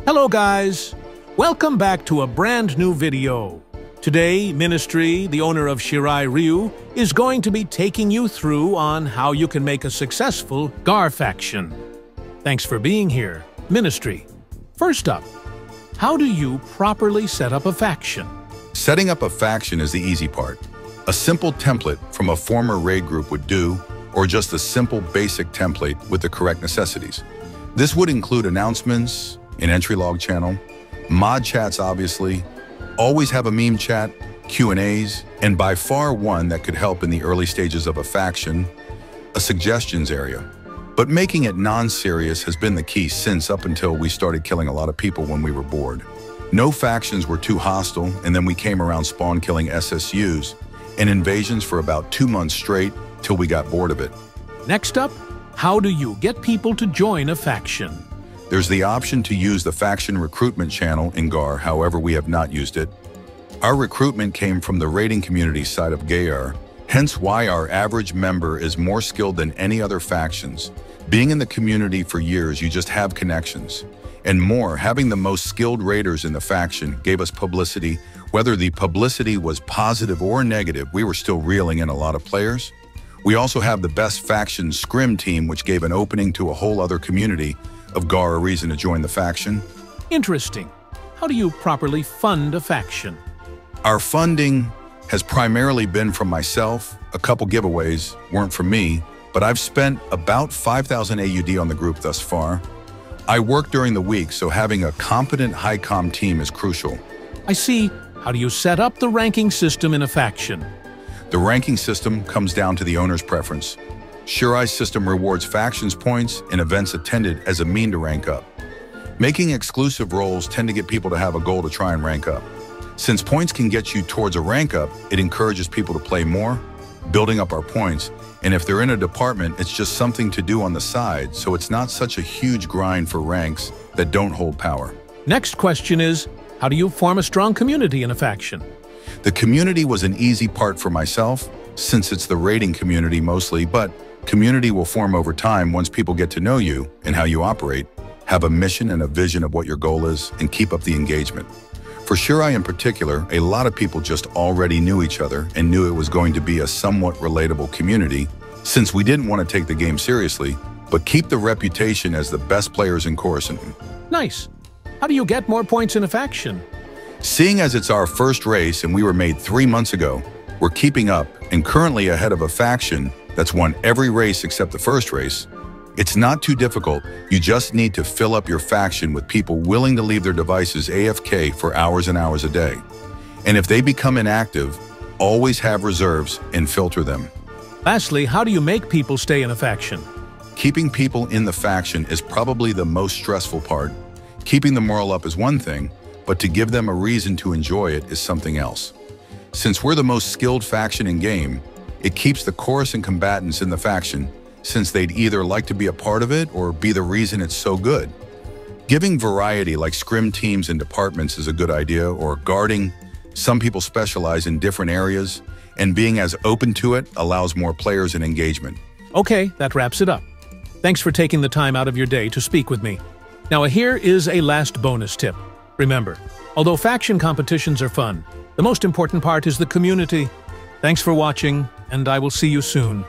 Hello guys! Welcome back to a brand new video. Today, Ministry, the owner of Shirai Ryu, is going to be taking you through on how you can make a successful GAR faction. Thanks for being here, Ministry. First up, how do you properly set up a faction? Setting up a faction is the easy part. A simple template from a former raid group would do, or just a simple basic template with the correct necessities. This would include announcements, an entry log channel, mod chats obviously, always have a meme chat, Q&As, and by far one that could help in the early stages of a faction, a suggestions area. But making it non-serious has been the key since up until we started killing a lot of people when we were bored. No factions were too hostile, and then we came around spawn killing SSUs and invasions for about 2 months straight till we got bored of it. Next up, how do you get people to join a faction? There's the option to use the faction recruitment channel in GAR, however we have not used it. Our recruitment came from the raiding community side of GAR, hence why our average member is more skilled than any other factions. Being in the community for years, you just have connections. And more, having the most skilled raiders in the faction gave us publicity. Whether the publicity was positive or negative, we were still reeling in a lot of players. We also have the best faction scrim team, which gave an opening to a whole other community of GAR a reason to join the faction. Interesting. How do you properly fund a faction? Our funding has primarily been from myself. A couple giveaways weren't from me, but I've spent about 5,000 AUD on the group thus far. I work during the week, so having a competent high-com team is crucial. I see. How do you set up the ranking system in a faction? The ranking system comes down to the owner's preference. Shirai's system rewards factions points and events attended as a mean to rank up. Making exclusive roles tend to get people to have a goal to try and rank up. Since points can get you towards a rank up, it encourages people to play more, building up our points, and if they're in a department, it's just something to do on the side, so it's not such a huge grind for ranks that don't hold power. Next question is, how do you form a strong community in a faction? The community was an easy part for myself, since it's the raiding community mostly, but community will form over time once people get to know you and how you operate, have a mission and a vision of what your goal is, and keep up the engagement. For Shirai in particular, a lot of people just already knew each other and knew it was going to be a somewhat relatable community, since we didn't want to take the game seriously, but keep the reputation as the best players in Coruscant. Nice. How do you get more points in a faction? Seeing as it's our first race and we were made 3 months ago, we're keeping up and currently ahead of a faction that's won every race except the first race. It's not too difficult, you just need to fill up your faction with people willing to leave their devices AFK for hours and hours a day. And if they become inactive, always have reserves and filter them. Lastly, how do you make people stay in a faction? Keeping people in the faction is probably the most stressful part. Keeping the morale up is one thing, but to give them a reason to enjoy it is something else. Since we're the most skilled faction in game, it keeps the Coruscant combatants in the faction, since they'd either like to be a part of it or be the reason it's so good. Giving variety like scrim teams and departments is a good idea, or guarding. Some people specialize in different areas, and being as open to it allows more players and engagement. Okay, that wraps it up. Thanks for taking the time out of your day to speak with me. Now here is a last bonus tip. Remember, although faction competitions are fun, the most important part is the community. Thanks for watching, and I will see you soon.